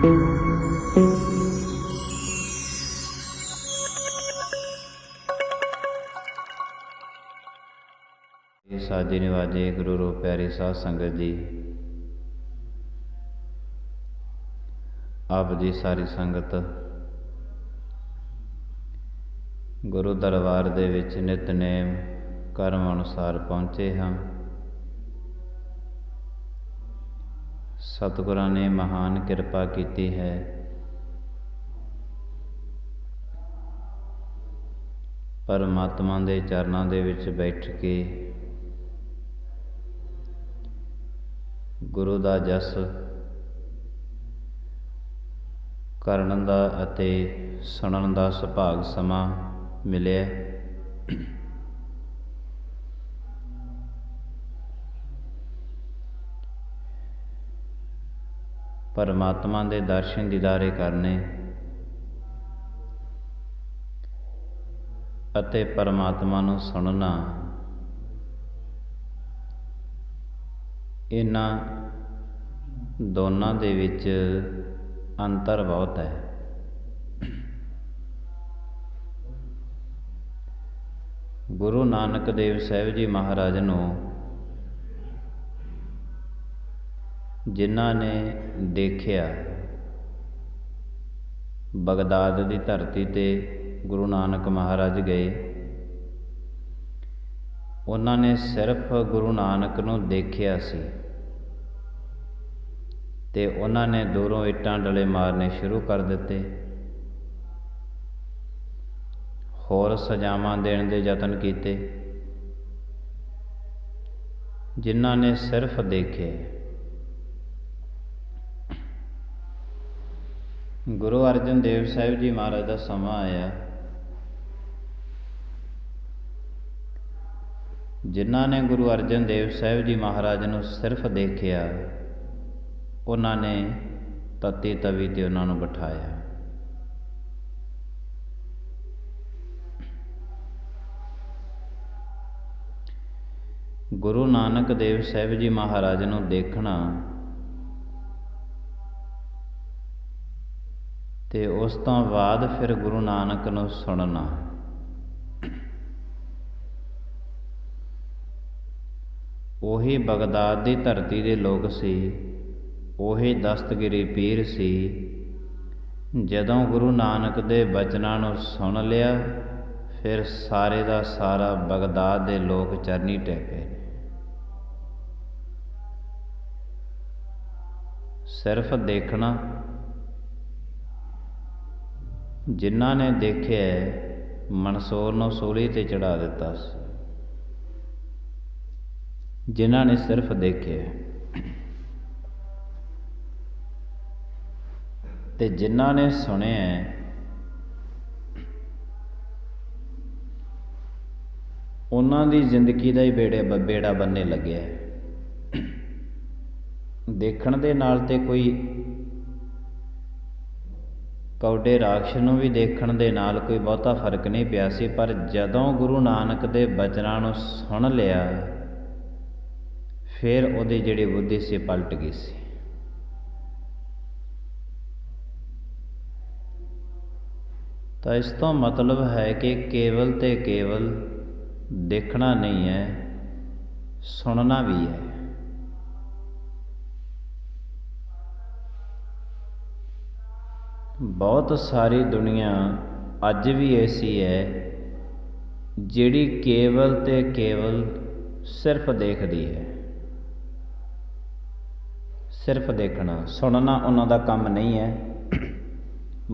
साजे निवाजे गुरु रूप प्यारी साध संगत जी, आप जी सारी संगत गुरु दरबार दे विच नितनेम कर्म अनुसार पहुँचे हाँ। सतगुरां ने महान किरपा कीती है। परमात्मा दे चरनां दे विच बैठ के गुरु दा जस करन दा अते सुनन दा सुभाग समा मिलिया। परमात्मा दे दर्शन दीदारे करने अते परमात्मा नूं सुनना, इन्हां दोनां दे विच अंतर बहुत है। गुरु नानक देव साहिब जी महाराज नूं जिन्हां ने देखिया, बगदाद की धरती ते गुरु नानक महाराज गए, उन्होंने सिर्फ गुरु नानक नूं देखिया सी ते उन्होंने दूरों इट्टां डले मारने शुरू कर दिते। होर सजावां देण दे यतन कीते। जिन्हां ने सिर्फ देखे, गुरु अर्जन देव साहिब जी महाराज का समा आया, जिन्हां ने गुरु अर्जन देव साहिब जी महाराज नूं सिर्फ देखिया, उन्होंने तत्ती तवी ते उन्होंने बिठाया। गुरु नानक देव साहिब जी महाराज नूं देखना ते उस तो बाद फिर गुरु नानक नूं सुनना, उही बगदाद की धरती के लोग सी, उही दस्तगिरी पीर सी। जदों गुरु नानक दे बचनां नूं सुन लिया, फिर सारे दा सारा बगदाद दे लोग चरनी टैके। सिर्फ देखना, जिन्हां ने देखे मंसूर नूं सूली ते चढ़ा दिता, जिन्हां ने सिर्फ देखे, ते जिन्हां ने सुने उन्हां दी जिंदगी दा ही बेड़ा बनने लगे। देखण दे नाल ते कोई कौडे राखश नूं भी देखण दे नाल कोई बहुता फर्क नहीं पिया सी, पर जदों गुरु नानक दे बचनां नूं सुन लिया, फिर उहदी जिहड़ी बुद्धि सी पलट गई सी। तो इस तो मतलब है कि केवल ते केवल देखना नहीं है, सुनना भी है। बहुत सारी दुनिया अज भी ऐसी है जिहड़ी केवल ते केवल सिर्फ देखदी है। सिर्फ देखना, सुनना उन्हां दा काम नहीं है,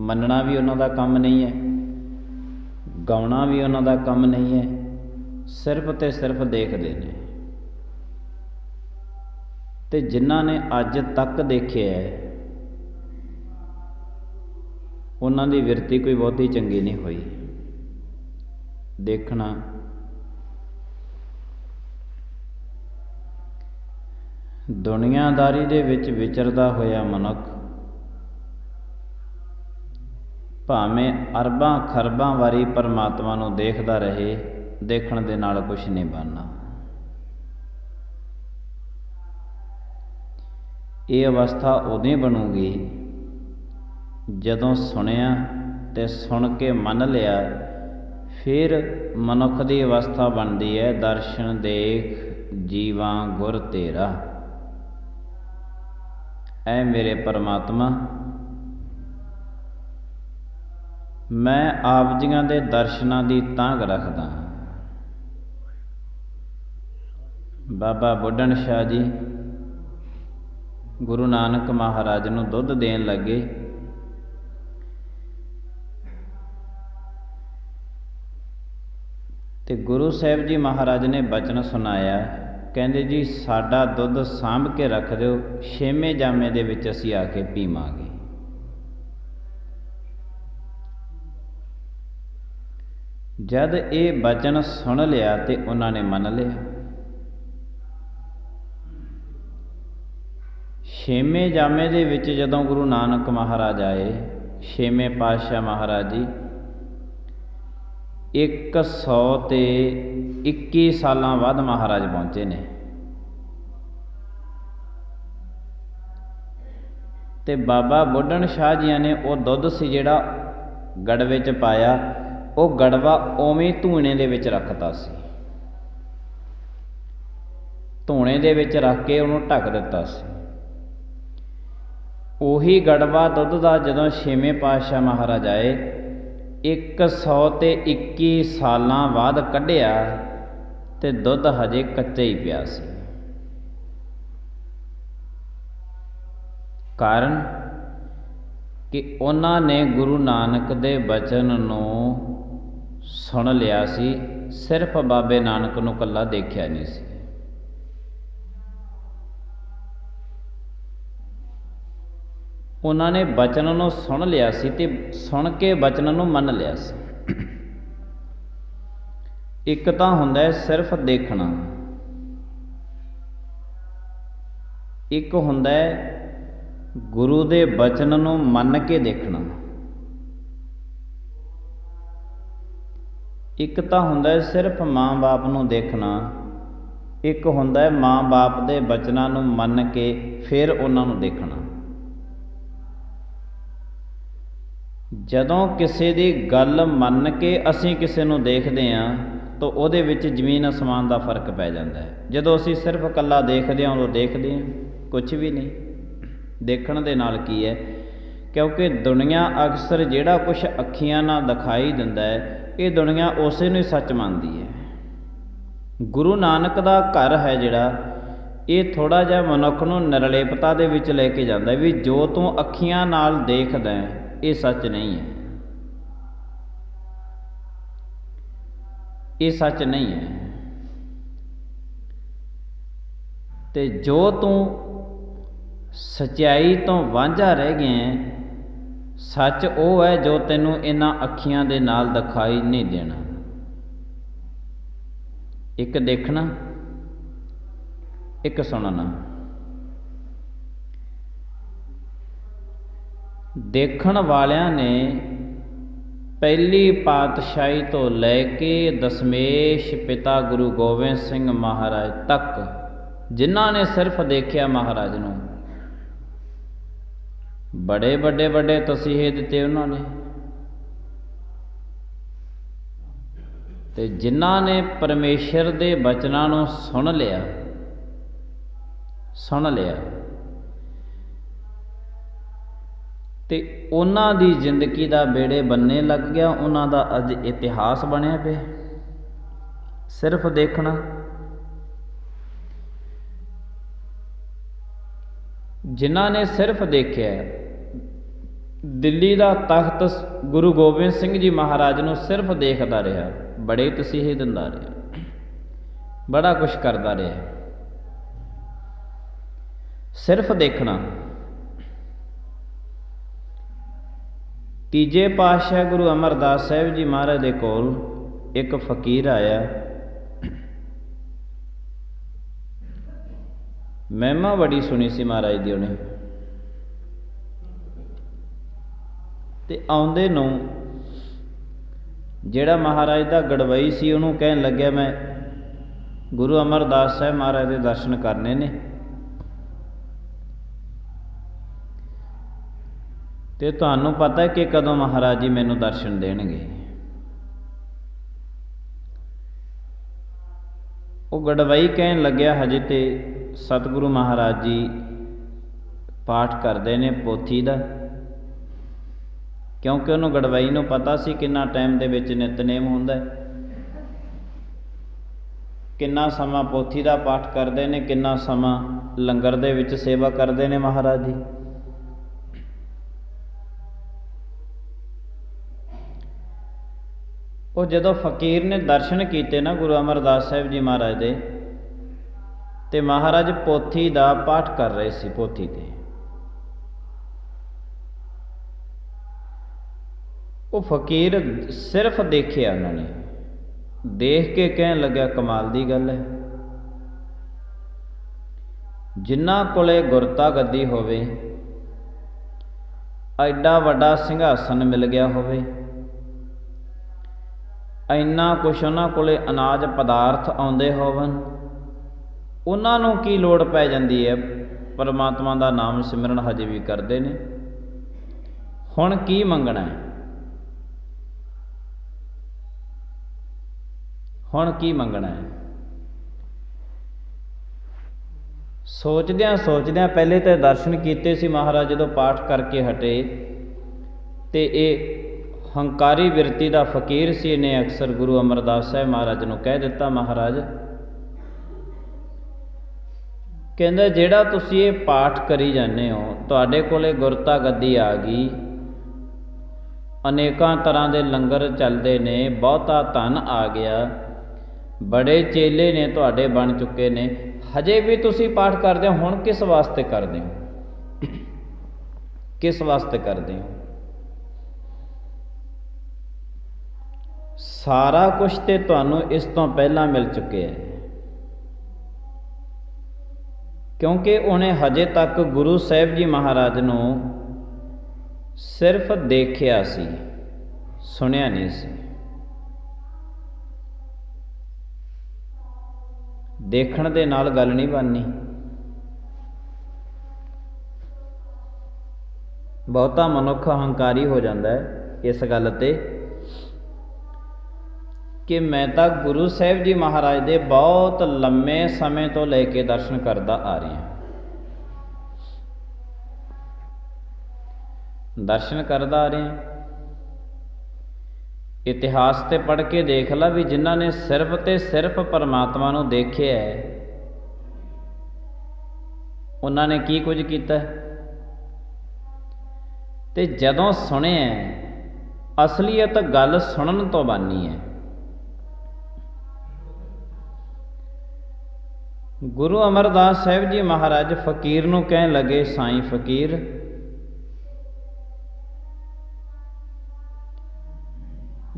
मनना भी उन्हां दा काम नहीं है, गाउणा भी उन्हां दा काम नहीं है, सिर्फ ते सिर्फ देखदे ने। ते जिन्हां ने अज तक देखिया है, उन्हां दी विरती कोई बहुती चंगी नहीं हुई। देखना दुनियादारी दे विच विचरदा होया मनुख भावें अरबां खरबां वारी परमात्मा नूं देखदा रहे, देखण दे नाल कुछ नहीं बनना। ये अवस्था उदों बनूगी ਜਦੋਂ ਸੁਣਿਆ ਤੇ ਸੁਣ ਕੇ ਮੰਨ ਲਿਆ, ਫਿਰ ਮਨੁੱਖ ਦੀ ਅਵਸਥਾ ਬਣਦੀ ਹੈ ਦਰਸ਼ਨ ਦੇਖ ਜੀਵਾਂ ਗੁਰ ਤੇਰਾ। ਐ ਮੇਰੇ ਪਰਮਾਤਮਾ, ਮੈਂ ਆਪ ਜੀਆਂ ਦੇ ਦਰਸ਼ਨਾਂ ਦੀ ਤਾਂਘ ਰੱਖਦਾ। ਬਾਬਾ ਬੁੱਢਣ ਸ਼ਾਹ ਜੀ ਗੁਰੂ ਨਾਨਕ ਮਹਾਰਾਜ ਨੂੰ ਦੁੱਧ ਦੇਣ ਲੱਗੇ। ਤੇ ਗੁਰੂ ਸਾਹਿਬ ਜੀ ਮਹਾਰਾਜ ਨੇ ਬਚਨ ਸੁਣਾਇਆ, ਕਹਿੰਦੇ ਜੀ ਸਾਡਾ ਦੁੱਧ ਸਾਂਭ ਕੇ ਰੱਖ ਦਿਓ, 6ਵੇਂ ਜਾਮੇ ਦੇ ਵਿੱਚ ਅਸੀਂ ਆ ਕੇ ਪੀਵਾਂਗੇ। ਜਦ ਇਹ ਬਚਨ ਸੁਣ ਲਿਆ ਤੇ ਉਹਨਾਂ ਨੇ ਮੰਨ ਲਿਆ। 6ਵੇਂ ਜਾਮੇ ਦੇ ਵਿੱਚ ਜਦੋਂ ਗੁਰੂ ਨਾਨਕ ਮਹਾਰਾਜ ਆਏ, 6ਵੇਂ ਪਾਤਸ਼ਾਹ ਮਹਾਰਾਜ ਜੀ 121 ਸਾਲਾਂ ਬਾਅਦ ਮਹਾਰਾਜ ਪਹੁੰਚੇ ਨੇ। ਤੇ ਬਾਬਾ ਬੁੱਢਣ ਸ਼ਾਹ ਜੀਆਂ ਨੇ ਉਹ ਦੁੱਧ ਸੀ ਜਿਹੜਾ ਗੜਵੇ 'ਚ ਪਾਇਆ, ਉਹ ਗੜਵਾ ਉਵੇਂ ਧੂਣੇ ਦੇ ਵਿੱਚ ਰੱਖਤਾ ਸੀ। ਧੂਣੇ ਦੇ ਵਿੱਚ ਰੱਖ ਕੇ ਉਹਨੂੰ ਢੱਕ ਦਿੱਤਾ ਸੀ। ਉਹੀ ਗੜਵਾ ਦੁੱਧ ਦਾ ਜਦੋਂ 6ਵੇਂ ਪਾਤਸ਼ਾਹ ਮਹਾਰਾਜ ਆਏ, 121 ਸਾਲਾਂ ਬਾਅਦ ਕੱਢਿਆ ਤੇ ਦੁੱਧ ਹਜੇ ਕੱਚਾ ਹੀ ਪਿਆ ਸੀ। ਕਾਰਨ ਕਿ ਉਹਨਾਂ ਨੇ ਗੁਰੂ ਨਾਨਕ ਦੇ ਬਚਨ ਨੂੰ ਸੁਣ ਲਿਆ ਸੀ, ਸਿਰਫ ਬਾਬੇ ਨਾਨਕ ਨੂੰ ਇਕੱਲਾ ਦੇਖਿਆ ਨਹੀਂ ਸੀ। ਉਹਨਾਂ ਨੇ ਬਚਨ ਨੂੰ ਸੁਣ ਲਿਆ ਸੀ ਤੇ ਸੁਣ ਕੇ ਬਚਨ ਨੂੰ ਮੰਨ ਲਿਆ ਸੀ। ਇੱਕ ਤਾਂ ਹੁੰਦਾ ਹੈ ਸਿਰਫ ਦੇਖਣਾ, ਇੱਕ ਹੁੰਦਾ ਹੈ ਗੁਰੂ ਦੇ ਬਚਨ ਨੂੰ ਮੰਨ ਕੇ ਦੇਖਣਾ। ਇੱਕ ਤਾਂ ਹੁੰਦਾ ਹੈ ਸਿਰਫ ਮਾਂ-ਬਾਪ ਨੂੰ ਦੇਖਣਾ, ਇੱਕ ਹੁੰਦਾ ਹੈ ਮਾਂ-ਬਾਪ ਦੇ ਬਚਨਾਂ ਨੂੰ ਮੰਨ ਕੇ ਫਿਰ ਉਹਨਾਂ ਨੂੰ ਦੇਖਣਾ। ਜਦੋਂ ਕਿਸੇ ਦੀ ਗੱਲ ਮੰਨ ਕੇ ਅਸੀਂ ਕਿਸੇ ਨੂੰ ਦੇਖਦੇ ਹਾਂ ਤਾਂ ਉਹਦੇ ਵਿੱਚ ਜ਼ਮੀਨ ਅਸਮਾਨ ਦਾ ਫਰਕ ਪੈ ਜਾਂਦਾ ਹੈ। ਜਦੋਂ ਅਸੀਂ ਸਿਰਫ ਇਕੱਲਾ ਦੇਖਦੇ ਹਾਂ, ਉਦੋਂ ਦੇਖਦੇ ਹਾਂ ਕੁਝ ਵੀ ਨਹੀਂ। ਦੇਖਣ ਦੇ ਨਾਲ ਕੀ ਹੈ, ਕਿਉਂਕਿ ਦੁਨੀਆ ਅਕਸਰ ਜਿਹੜਾ ਕੁਛ ਅੱਖੀਆਂ ਨਾਲ ਦਿਖਾਈ ਦਿੰਦਾ ਹੈ, ਇਹ ਦੁਨੀਆ ਉਸੇ ਨੂੰ ਹੀ ਸੱਚ ਮੰਨਦੀ ਹੈ। ਗੁਰੂ ਨਾਨਕ ਦਾ ਘਰ ਹੈ ਜਿਹੜਾ, ਇਹ ਥੋੜ੍ਹਾ ਜਿਹਾ ਮਨੁੱਖ ਨੂੰ ਨਿਰਲੇਪਤਾ ਦੇ ਵਿੱਚ ਲੈ ਕੇ ਜਾਂਦਾ ਵੀ ਜੋ ਤੂੰ ਅੱਖੀਆਂ ਨਾਲ ਦੇਖਦਾ ਹੈ ਇਹ ਸੱਚ ਨਹੀਂ ਹੈ, ਇਹ ਸੱਚ ਨਹੀਂ ਹੈ। ਤੇ ਜੋ ਤੂੰ ਸੱਚਾਈ ਤੋਂ ਵਾਂਝਾ ਰਹਿ ਗਿਆ, ਸੱਚ ਉਹ ਹੈ ਜੋ ਤੈਨੂੰ ਇਹਨਾਂ ਅੱਖੀਆਂ ਦੇ ਨਾਲ ਦਿਖਾਈ ਨਹੀਂ ਦੇਣਾ। ਇੱਕ ਦੇਖਣਾ, ਇੱਕ ਸੁਣਨਾ। ਦੇਖਣ ਵਾਲਿਆਂ ਨੇ ਪਹਿਲੀ ਪਾਤਸ਼ਾਹੀ ਤੋਂ ਲੈ ਕੇ ਦਸਮੇਸ਼ ਪਿਤਾ ਗੁਰੂ ਗੋਬਿੰਦ ਸਿੰਘ ਮਹਾਰਾਜ ਤੱਕ, ਜਿਨ੍ਹਾਂ ਨੇ ਸਿਰਫ ਦੇਖਿਆ ਮਹਾਰਾਜ ਨੂੰ, ਬੜੇ ਵੱਡੇ ਤਸੀਹੇ ਦਿੱਤੇ ਉਹਨਾਂ ਨੇ। ਤੇ ਜਿਨ੍ਹਾਂ ਨੇ ਪਰਮੇਸ਼ਰ ਦੇ ਬਚਨਾਂ ਨੂੰ ਸੁਣ ਲਿਆ ਤੇ ਉਹਨਾਂ ਦੀ ਜ਼ਿੰਦਗੀ ਦਾ ਬੇੜੇ ਬੰਨੇ ਲੱਗ ਗਿਆ। ਉਹਨਾਂ ਦਾ ਅੱਜ ਇਤਿਹਾਸ ਬਣਿਆ ਪਿਆ ਸਿਰਫ ਦੇਖਣਾ। ਜਿਨ੍ਹਾਂ ਨੇ ਸਿਰਫ ਦੇਖਿਆ, ਦਿੱਲੀ ਦਾ ਤਖਤ ਗੁਰੂ ਗੋਬਿੰਦ ਸਿੰਘ ਜੀ ਮਹਾਰਾਜ ਨੂੰ ਸਿਰਫ ਦੇਖਦਾ ਰਿਹਾ, ਬੜੇ ਤਸੀਹੇ ਦਿੰਦਾ ਰਿਹਾ, ਬੜਾ ਕੁਛ ਕਰਦਾ ਰਿਹਾ, ਸਿਰਫ ਦੇਖਣਾ। ਤੀਜੇ ਪਾਤਸ਼ਾਹ ਗੁਰੂ ਅਮਰਦਾਸ ਸਾਹਿਬ ਜੀ ਮਹਾਰਾਜ ਦੇ ਕੋਲ ਇੱਕ ਫਕੀਰ ਆਇਆ। ਮਹਿਮਾ ਬੜੀ ਸੁਣੀ ਸੀ ਮਹਾਰਾਜ ਦੀ ਉਹਨੇ। ਤੇ ਆਉਂਦੇ ਨੂੰ ਜਿਹੜਾ ਮਹਾਰਾਜ ਦਾ ਗੜਵਈ ਸੀ ਉਹਨੂੰ ਕਹਿਣ ਲੱਗਿਆ, ਮੈਂ ਗੁਰੂ ਅਮਰਦਾਸ ਸਾਹਿਬ ਮਹਾਰਾਜ ਦੇ ਦਰਸ਼ਨ ਕਰਨੇ ਨੇ। ਤੇ ਤੁਹਾਨੂੰ ਪਤਾ ਹੈ ਕਿ ਕਦੋਂ ਮਹਾਰਾਜ ਜੀ ਮੈਨੂੰ ਦਰਸ਼ਨ ਦੇਣਗੇ। ਉਹ ਗੜਵਈ ਕਹਿਣ ਲੱਗਿਆ, ਹਜੇ ਤੇ ਸਤਿਗੁਰੂ ਮਹਾਰਾਜ ਜੀ ਪਾਠ ਕਰਦੇ ਨੇ ਪੋਥੀ ਦਾ, ਕਿਉਂਕਿ ਉਹਨੂੰ ਗੜਵਈ ਨੂੰ ਪਤਾ ਸੀ ਕਿੰਨਾ ਟਾਈਮ ਦੇ ਵਿੱਚ ਨਿਤਨੇਮ ਹੁੰਦਾ ਹੈ, ਕਿੰਨਾ ਸਮਾਂ ਪੋਥੀ ਦਾ ਪਾਠ ਕਰਦੇ ਨੇ, ਕਿੰਨਾ ਸਮਾਂ ਲੰਗਰ ਦੇ ਵਿੱਚ ਸੇਵਾ ਕਰਦੇ ਨੇ ਮਹਾਰਾਜ ਜੀ। ਉਹ ਜਦੋਂ ਫਕੀਰ ਨੇ ਦਰਸ਼ਨ ਕੀਤੇ ਨਾ ਗੁਰੂ ਅਮਰਦਾਸ ਸਾਹਿਬ ਜੀ ਮਹਾਰਾਜ ਦੇ, ਤੇ ਮਹਾਰਾਜ ਪੋਥੀ ਦਾ ਪਾਠ ਕਰ ਰਹੇ ਸੀ। ਪੋਥੀ ਤੇ ਉਹ ਫਕੀਰ ਸਿਰਫ ਦੇਖਿਆ, ਉਹਨਾਂ ਨੇ ਦੇਖ ਕੇ ਕਹਿਣ ਲੱਗਿਆ, ਕਮਾਲ ਦੀ ਗੱਲ ਹੈ, ਜਿਨ੍ਹਾਂ ਕੋਲੇ ਗੁਰਤਾ ਗੱਦੀ ਹੋਵੇ, ਐਡਾ ਵੱਡਾ ਸਿੰਘਾਸਨ ਮਿਲ ਗਿਆ ਹੋਵੇ, ਇੰਨਾ ਕੁਛ ਉਹਨਾਂ ਕੋਲੇ ਅਨਾਜ ਪਦਾਰਥ ਆਉਂਦੇ ਹੋਵਨ, ਉਹਨਾਂ ਨੂੰ ਕੀ ਲੋੜ ਪੈ ਜਾਂਦੀ ਹੈ? ਪਰਮਾਤਮਾ ਦਾ ਨਾਮ ਸਿਮਰਨ ਹਜੇ ਵੀ ਕਰਦੇ ਨੇ। ਹੁਣ ਕੀ ਮੰਗਣਾ ਹੈ? ਹੁਣ ਕੀ ਮੰਗਣਾ ਹੈ? ਸੋਚਦਿਆਂ ਸੋਚਦਿਆਂ ਪਹਿਲੇ ਤਾਂ ਦਰਸ਼ਨ ਕੀਤੇ ਸੀ ਮਹਾਰਾਜ ਜਦੋਂ ਪਾਠ ਕਰਕੇ ਹਟੇ, ਤੇ ਇਹ ਹੰਕਾਰੀ ਬਿਰਤੀ ਦਾ ਫਕੀਰ ਸੀ। ਇਹਨੇ ਅਕਸਰ ਗੁਰੂ ਅਮਰਦਾਸ ਸਾਹਿਬ ਮਹਾਰਾਜ ਨੂੰ ਕਹਿ ਦਿੱਤਾ, ਮਹਾਰਾਜ ਕਹਿੰਦਾ ਜਿਹੜਾ ਤੁਸੀਂ ਇਹ ਪਾਠ ਕਰੀ ਜਾਂਦੇ ਹੋ, ਤੁਹਾਡੇ ਕੋਲੇ ਗੁਰਤਾ ਗੱਦੀ ਆ ਗਈ, ਅਨੇਕਾਂ ਤਰ੍ਹਾਂ ਦੇ ਲੰਗਰ ਚੱਲਦੇ ਨੇ, ਬਹੁਤਾ ਧਨ ਆ ਗਿਆ, ਬੜੇ ਚੇਲੇ ਨੇ ਤੁਹਾਡੇ ਬਣ ਚੁੱਕੇ ਨੇ, ਹਜੇ ਵੀ ਤੁਸੀਂ ਪਾਠ ਕਰਦੇ ਹੋ। ਹੁਣ ਕਿਸ ਵਾਸਤੇ ਕਰਦੇ ਹੋ? ਕਿਸ ਵਾਸਤੇ ਕਰਦੇ ਹੋ? ਸਾਰਾ ਕੁਛ ਤੇ ਤੁਹਾਨੂੰ ਇਸ ਤੋਂ ਪਹਿਲਾਂ ਮਿਲ ਚੁੱਕਿਆ ਹੈ, ਕਿਉਂਕਿ ਉਹਨੇ ਹਜੇ ਤੱਕ ਗੁਰੂ ਸਾਹਿਬ ਜੀ ਮਹਾਰਾਜ ਨੂੰ ਸਿਰਫ ਦੇਖਿਆ ਸੀ, ਸੁਣਿਆ ਨਹੀਂ ਸੀ। ਦੇਖਣ ਦੇ ਨਾਲ ਗੱਲ ਨਹੀਂ ਬਣਨੀ। ਬਹੁਤਾ ਮਨੁੱਖ ਹੰਕਾਰੀ ਹੋ ਜਾਂਦਾ ਹੈ ਇਸ ਗੱਲ ਤੇ ਕਿ ਮੈਂ ਤਾਂ ਗੁਰੂ ਸਾਹਿਬ ਜੀ ਮਹਾਰਾਜ ਦੇ ਬਹੁਤ ਲੰਮੇ ਸਮੇਂ ਤੋਂ ਲੈ ਕੇ ਦਰਸ਼ਨ ਕਰਦਾ ਆ ਰਿਹਾ, ਦਰਸ਼ਨ ਕਰਦਾ ਆ ਰਿਹਾ। ਇਤਿਹਾਸ ਤੇ ਪੜ੍ਹ ਕੇ ਦੇਖ ਲਾ ਵੀ ਜਿਨ੍ਹਾਂ ਨੇ ਸਿਰਫ ਤੇ ਸਿਰਫ ਪਰਮਾਤਮਾ ਨੂੰ ਦੇਖਿਆ ਹੈ, ਉਹਨਾਂ ਨੇ ਕੀ ਕੁਝ ਕੀਤਾ, ਤੇ ਜਦੋਂ ਸੁਣਿਆ, ਅਸਲੀਅਤ ਗੱਲ ਸੁਣਨ ਤੋਂ ਬਾਨੀ ਹੈ। ਗੁਰੂ ਅਮਰਦਾਸ ਸਾਹਿਬ ਜੀ ਮਹਾਰਾਜ ਫਕੀਰ ਨੂੰ ਕਹਿਣ ਲੱਗੇ, ਸਾਈਂ ਫਕੀਰ,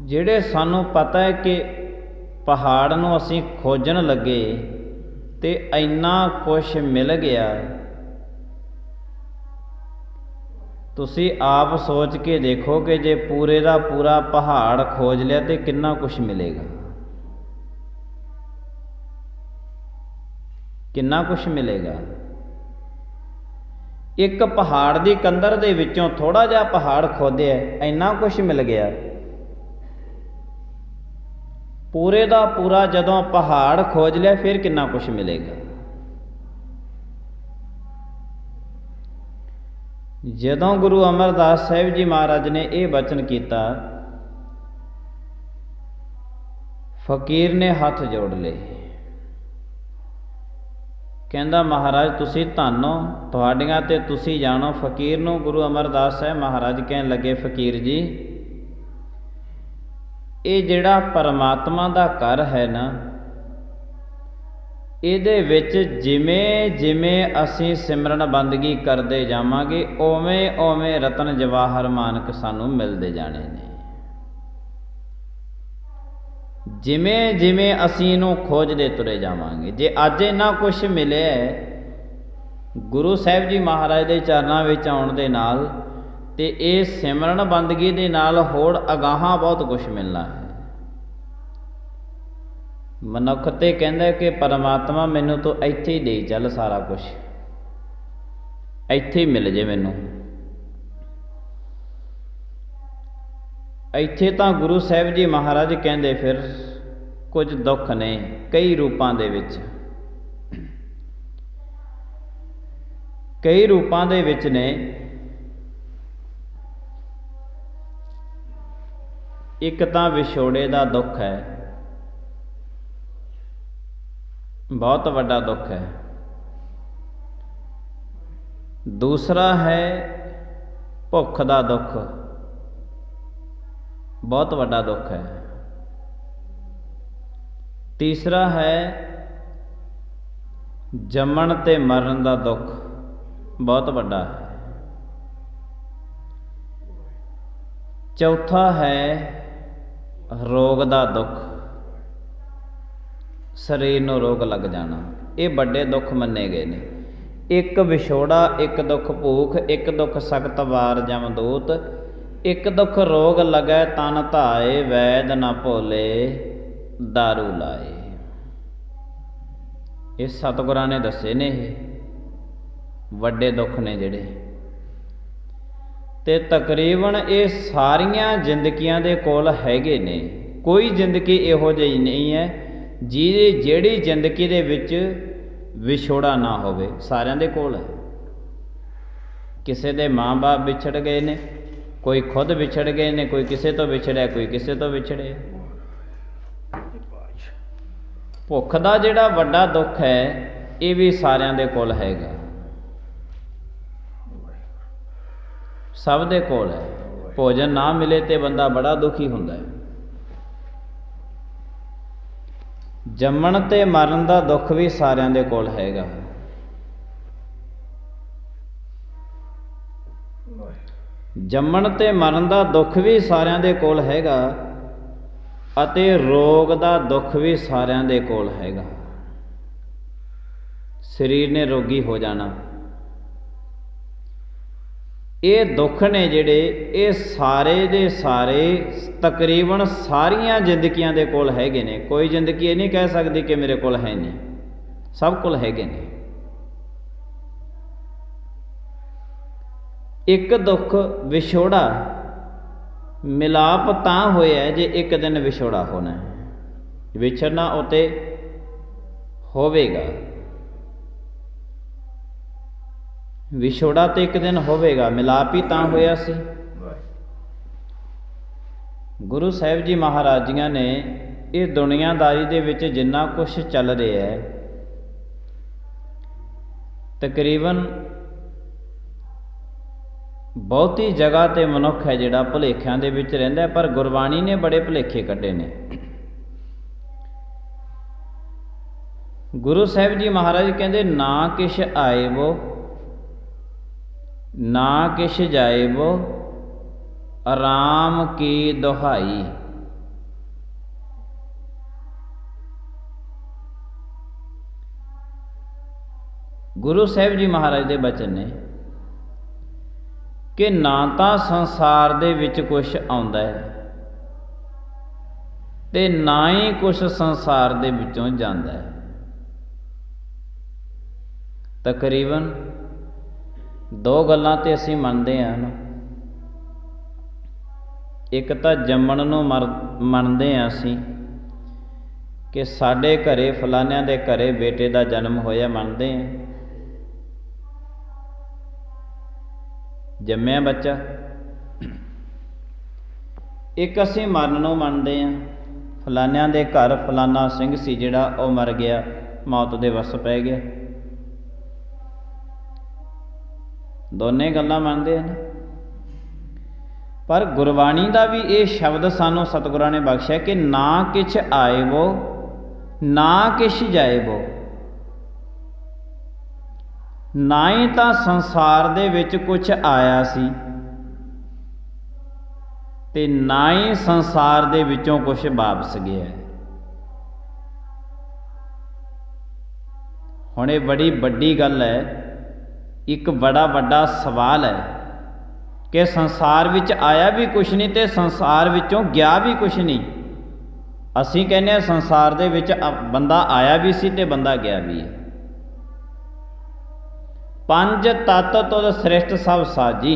ਜਿਹੜੇ ਸਾਨੂੰ ਪਤਾ ਹੈ ਕਿ ਪਹਾੜ ਨੂੰ ਅਸੀਂ ਖੋਜਣ ਲੱਗੇ ਤੇ ਇੰਨਾ ਕੁਛ ਮਿਲ ਗਿਆ, ਤੁਸੀਂ ਆਪ ਸੋਚ ਕੇ ਦੇਖੋ ਕਿ ਜੇ ਪੂਰੇ ਦਾ ਪੂਰਾ ਪਹਾੜ ਖੋਜ ਲਿਆ ਤੇ ਕਿੰਨਾ ਕੁਛ ਮਿਲੇਗਾ, ਕਿੰਨਾ ਕੁਛ ਮਿਲੇਗਾ। ਇੱਕ ਪਹਾੜ ਦੀ ਕੰਦਰ ਦੇ ਵਿੱਚੋਂ ਥੋੜਾ ਜਿਹਾ ਪਹਾੜ ਖੋਦਿਆ, ਇੰਨਾ ਕੁਛ ਮਿਲ ਗਿਆ। ਪੂਰੇ ਦਾ ਪੂਰਾ ਜਦੋਂ ਪਹਾੜ ਖੋਜ ਲਿਆ ਫਿਰ ਕਿੰਨਾ ਕੁਛ ਮਿਲੇਗਾ। ਜਦੋਂ ਗੁਰੂ ਅਮਰਦਾਸ ਸਾਹਿਬ ਜੀ ਮਹਾਰਾਜ ਨੇ ਇਹ ਬਚਨ ਕੀਤਾ, ਫਕੀਰ ਨੇ ਹੱਥ ਜੋੜ ਲਏ, ਕਹਿੰਦਾ ਮਹਾਰਾਜ ਤੁਸੀਂ ਧੰਨ ਹੋ, ਤੁਹਾਡੀਆਂ ਤੇ ਤੁਸੀਂ ਜਾਣੋ। ਫਕੀਰ ਨੂੰ ਗੁਰੂ ਅਮਰਦਾਸ ਸਾਹਿਬ ਮਹਾਰਾਜ ਕਹਿਣ ਲੱਗੇ, ਫਕੀਰ ਜੀ, ਇਹ ਜਿਹੜਾ ਪਰਮਾਤਮਾ ਦਾ ਘਰ ਹੈ ਨਾ, ਇਹਦੇ ਵਿੱਚ ਜਿਵੇਂ ਜਿਵੇਂ ਅਸੀਂ ਸਿਮਰਨ ਬੰਦਗੀ ਕਰਦੇ ਜਾਵਾਂਗੇ, ਉਵੇਂ ਉਵੇਂ ਰਤਨ ਜਵਾਹਰ ਮਾਨਕ ਸਾਨੂੰ ਮਿਲਦੇ ਜਾਣੇ ਨੇ। ਜਿਵੇਂ ਜਿਵੇਂ ਅਸੀਂ ਇਹਨੂੰ ਖੋਜਦੇ ਤੁਰੇ ਜਾਵਾਂਗੇ। ਜੇ ਅੱਜ ਇੰਨਾ ਕੁਛ ਮਿਲਿਆ ਗੁਰੂ ਸਾਹਿਬ ਜੀ ਮਹਾਰਾਜ ਦੇ ਚਰਨਾਂ ਵਿੱਚ ਆਉਣ ਦੇ ਨਾਲ, ਤੇ ਇਹ ਸਿਮਰਨ ਬੰਦਗੀ ਦੇ ਨਾਲ ਹੋਰ ਅਗਾਹਾਂ ਬਹੁਤ ਕੁਛ ਮਿਲਣਾ ਹੈ। ਮਨੁੱਖ ਤੇ ਕਹਿੰਦਾ ਕਿ ਪਰਮਾਤਮਾ ਮੈਨੂੰ ਤਾਂ ਇੱਥੇ ਹੀ ਦੇ ਚੱਲ, ਸਾਰਾ ਕੁਛ ਇੱਥੇ ਹੀ ਮਿਲ ਜੇ ਮੈਨੂੰ। ਇੱਥੇ ਤਾਂ ਗੁਰੂ ਸਾਹਿਬ ਜੀ ਮਹਾਰਾਜ ਕਹਿੰਦੇ ਫਿਰ ਕੁਝ ਦੁੱਖ ਨੇ ਕਈ ਰੂਪਾਂ ਦੇ ਵਿੱਚ, ਕਈ ਰੂਪਾਂ ਦੇ ਵਿੱਚ ਨੇ। ਇੱਕ ਤਾਂ ਵਿਛੋੜੇ ਦਾ ਦੁੱਖ ਹੈ, ਬਹੁਤ ਵੱਡਾ ਦੁੱਖ ਹੈ। ਦੂਸਰਾ ਹੈ ਭੁੱਖ ਦਾ ਦੁੱਖ, ਬਹੁਤ ਵੱਡਾ ਦੁੱਖ ਹੈ। ਤੀਸਰਾ ਹੈ ਜੰਮਣ ਤੇ ਮਰਨ ਦਾ ਦੁੱਖ, ਬਹੁਤ ਵੱਡਾ ਹੈ। ਚੌਥਾ ਹੈ ਰੋਗ ਦਾ ਦੁੱਖ, ਸਰੀਰ ਨੂੰ ਰੋਗ ਲੱਗ ਜਾਣਾ। ਇਹ ਵੱਡੇ ਦੁੱਖ ਮੰਨੇ ਗਏ ਨੇ। ਇੱਕ ਵਿਛੋੜਾ, ਇੱਕ ਦੁੱਖ ਭੂਖ, ਇੱਕ ਦੁੱਖ ਸਖਤ ਵਾਰ ਜਮਦੂਤ, ਇੱਕ ਦੁੱਖ ਰੋਗ ਲੱਗੈ ਤਨ ਧਾਏ, ਵੈਦ ਨਾ ਭੋਲੇ ਦਾਰੂ ਲਾਏ। ਇਹ ਸਤਿਗੁਰਾਂ ਨੇ ਦੱਸੇ ਨੇ, ਇਹ ਵੱਡੇ ਦੁੱਖ ਨੇ ਜਿਹੜੇ। ਤੇ ਤਕਰੀਬਨ ਇਹ ਸਾਰੀਆਂ ਜ਼ਿੰਦਗੀਆਂ ਦੇ ਕੋਲ ਹੈਗੇ ਨੇ। ਕੋਈ ਜ਼ਿੰਦਗੀ ਇਹੋ ਜਿਹੀ ਨਹੀਂ ਹੈ ਜਿਹੜੀ ਜ਼ਿੰਦਗੀ ਦੇ ਵਿੱਚ ਵਿਛੋੜਾ ਨਾ ਹੋਵੇ। ਸਾਰਿਆਂ ਦੇ ਕੋਲ ਹੈ। ਕਿਸੇ ਦੇ ਮਾਂ-ਬਾਪ ਵਿਛੜ ਗਏ ਨੇ, ਕੋਈ ਖੁਦ ਵਿਛੜ ਗਏ ਨੇ, ਕੋਈ ਕਿਸੇ ਤੋਂ ਵਿਛੜਿਆ, ਕੋਈ ਕਿਸੇ ਤੋਂ ਵਿਛੜਿਆ। ਭੁੱਖ ਦਾ ਜਿਹੜਾ ਵੱਡਾ ਦੁੱਖ ਹੈ ਇਹ ਵੀ ਸਾਰਿਆਂ ਦੇ ਕੋਲ ਹੈਗਾ, ਸਭ ਦੇ ਕੋਲ ਹੈ। ਭੋਜਨ ਨਾ ਮਿਲੇ ਤੇ ਬੰਦਾ ਬੜਾ ਦੁਖੀ ਹੁੰਦਾ ਹੈ। ਜੰਮਣ ਤੇ ਮਰਨ ਦਾ ਦੁੱਖ ਵੀ ਸਾਰਿਆਂ ਦੇ ਕੋਲ ਹੈਗਾ। ਜੰਮਣ ਤੇ ਮਰਨ ਦਾ ਦੁੱਖ ਵੀ ਸਾਰਿਆਂ ਦੇ ਕੋਲ ਹੈਗਾ ਅਤੇ ਰੋਗ ਦਾ ਦੁੱਖ ਵੀ ਸਾਰਿਆਂ ਦੇ ਕੋਲ ਹੈਗਾ। ਸਰੀਰ ਨੇ ਰੋਗੀ ਹੋ ਜਾਣਾ। ਇਹ ਦੁੱਖ ਨੇ ਜਿਹੜੇ, ਇਹ ਸਾਰੇ ਦੇ ਸਾਰੇ ਤਕਰੀਬਨ ਸਾਰੀਆਂ ਜ਼ਿੰਦਗੀਆਂ ਦੇ ਕੋਲ ਹੈਗੇ ਨੇ। ਕੋਈ ਜ਼ਿੰਦਗੀ ਇਹ ਨਹੀਂ ਕਹਿ ਸਕਦੀ ਕਿ ਮੇਰੇ ਕੋਲ ਹੈ ਨਹੀਂ, ਸਭ ਕੋਲ ਹੈਗੇ ਨੇ। ਇੱਕ ਦੁੱਖ ਵਿਛੋੜਾ, ਮਿਲਾਪ ਤਾਂ ਹੋਇਆ ਜੇ ਇੱਕ ਦਿਨ ਵਿਛੋੜਾ ਹੋਣਾ ਹੈ। ਵਿਛੜਨਾ ਉਤੇ ਹੋਵੇਗਾ, ਵਿਛੋੜਾ ਤੇ ਇੱਕ ਦਿਨ ਹੋਵੇਗਾ, ਮਿਲਾਪ ਹੀ ਤਾਂ ਹੋਇਆ ਸੀ। ਗੁਰੂ ਸਾਹਿਬ ਜੀ ਮਹਾਰਾਜ ਜੀਆਂ ਨੇ ਇਹ ਦੁਨੀਆਦਾਰੀ ਦੇ ਵਿੱਚ ਜਿੰਨਾ ਕੁਛ ਚੱਲ ਰਿਹਾ ਹੈ, ਤਕਰੀਬਨ ਬਹੁਤੀ ਜਗ੍ਹਾ ਤੇ ਮਨੁੱਖ ਹੈ ਜਿਹੜਾ ਭੁਲੇਖਿਆਂ ਦੇ ਵਿੱਚ ਰਹਿੰਦਾ ਹੈ। ਪਰ ਗੁਰਬਾਣੀ ਨੇ ਬੜੇ ਭੁਲੇਖੇ ਕੱਢੇ ਨੇ। ਗੁਰੂ ਸਾਹਿਬ ਜੀ ਮਹਾਰਾਜ ਕਹਿੰਦੇ ਨਾ ਕਿਛ ਆਇਬੋ ਨਾ ਕਿਛ ਜਾਇਬੋ, ਆਰਾਮ ਕੀ ਦੁਹਾਈ। ਗੁਰੂ ਸਾਹਿਬ ਜੀ ਮਹਾਰਾਜ ਦੇ ਬਚਨ ਨੇ ਕਿ ਨਾ ਤਾਂ ਸੰਸਾਰ ਦੇ ਵਿੱਚ ਕੁਛ ਆਉਂਦਾ ਹੈ ਤੇ ਨਾ ਹੀ ਕੁਛ ਸੰਸਾਰ ਦੇ ਵਿੱਚੋਂ ਜਾਂਦਾ ਹੈ। ਤਕਰੀਬਨ ਦੋ ਗੱਲਾਂ ਤੇ ਅਸੀਂ ਮੰਨਦੇ ਹਾਂ ਨਾ। ਇੱਕ ਤਾਂ ਜੰਮਣ ਨੂੰ ਮੰਨਦੇ ਹਾਂ ਅਸੀਂ ਕਿ ਸਾਡੇ ਘਰੇ ਫਲਾਨਿਆਂ ਦੇ ਘਰੇ ਬੇਟੇ ਦਾ ਜਨਮ ਹੋਇਆ, ਮੰਨਦੇ ਹਾਂ, ਜੰਮਿਆ ਬੱਚਾ। ਇੱਕ ਅਸੀਂ ਮਰਨ ਨੂੰ ਮੰਨਦੇ ਹਾਂ, ਫਲਾਨਿਆਂ ਦੇ ਘਰ ਫਲਾਨਾ ਸਿੰਘ ਸੀ ਜਿਹੜਾ ਉਹ ਮਰ ਗਿਆ, ਮੌਤ ਦੇ ਵੱਸ ਪੈ ਗਿਆ। ਦੋਨੇ ਗੱਲਾਂ ਮੰਨਦੇ ਹਨ। ਪਰ ਗੁਰਬਾਣੀ ਦਾ ਵੀ ਇਹ ਸ਼ਬਦ ਸਾਨੂੰ ਸਤਿਗੁਰਾਂ ਨੇ ਬਖਸ਼ਿਆ ਕਿ ਨਾ ਕਿਛ ਆਇਬੋ ਨਾ ਕਿਛ ਜਾਇਬੋ। ਨਾ ਹੀ ਤਾਂ ਸੰਸਾਰ ਦੇ ਵਿੱਚ ਕੁਛ ਆਇਆ ਸੀ ਤੇ ਨਾ ਹੀ ਸੰਸਾਰ ਦੇ ਵਿੱਚੋਂ ਕੁਛ ਵਾਪਸ ਗਿਆ। ਹੁਣ ਇਹ ਬੜੀ ਵੱਡੀ ਗੱਲ ਹੈ, ਇੱਕ ਬੜਾ ਵੱਡਾ ਸਵਾਲ ਹੈ ਕਿ ਸੰਸਾਰ ਵਿੱਚ ਆਇਆ ਵੀ ਕੁਛ ਨਹੀਂ ਤੇ ਸੰਸਾਰ ਵਿੱਚੋਂ ਗਿਆ ਵੀ ਕੁਛ ਨਹੀਂ। ਅਸੀਂ ਕਹਿੰਦੇ ਹਾਂ ਸੰਸਾਰ ਦੇ ਵਿੱਚ ਬੰਦਾ ਆਇਆ ਵੀ ਸੀ ਤੇ ਬੰਦਾ ਗਿਆ ਵੀ ਹੈ। ਪੰਜ ਤੱਤ ਤੁਧ ਸ੍ਰਿਸ਼ਟ ਸਭ ਸਾਜੀ,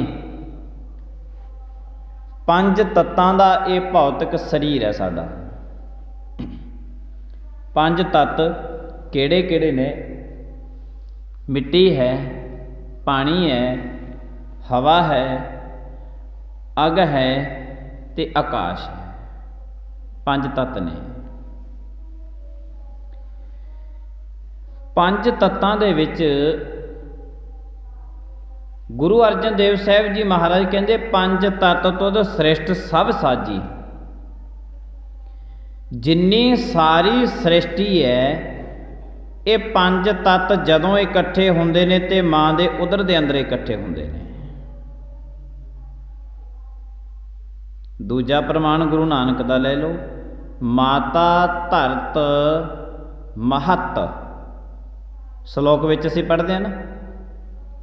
ਪੰਜ ਤੱਤਾਂ ਦਾ ਇਹ ਭੌਤਿਕ ਸਰੀਰ ਹੈ ਸਾਡਾ। ਪੰਜ ਤੱਤ ਕਿਹੜੇ ਕਿਹੜੇ ਨੇ? ਮਿੱਟੀ ਹੈ, ਪਾਣੀ ਹੈ, ਹਵਾ ਹੈ, ਅਗ ਹੈ ਤੇ ਆਕਾਸ਼ ਹੈ। ਪੰਜ ਤੱਤ ਨੇ। ਪੰਜ ਤੱਤਾਂ ਦੇ ਵਿੱਚ ਗੁਰੂ ਅਰਜਨ ਦੇਵ ਸਾਹਿਬ ਜੀ ਮਹਾਰਾਜ ਕਹਿੰਦੇ ਪੰਜ ਤੱਤ ਤੁਧ ਸ੍ਰਿਸ਼ਟ ਸਭ ਸਾਜੀ। ਜਿੰਨੀ ਸਾਰੀ ਸ੍ਰਿਸ਼ਟੀ ਹੈ ਇਹ ਪੰਜ ਤੱਤ ਜਦੋਂ ਇਕੱਠੇ ਹੁੰਦੇ ਨੇ ਤੇ ਮਾਂ ਦੇ ਉਦਰ ਦੇ ਅੰਦਰ ਇਕੱਠੇ ਹੁੰਦੇ ਨੇ। ਦੂਜਾ ਪ੍ਰਮਾਣ ਗੁਰੂ ਨਾਨਕ ਦਾ ਲੈ ਲਓ, ਮਾਤਾ ਧਰਤ ਮਹੱਤ। ਸ਼ਲੋਕ ਵਿੱਚ ਅਸੀਂ ਪੜ੍ਹਦੇ ਹਾਂ ਨਾ,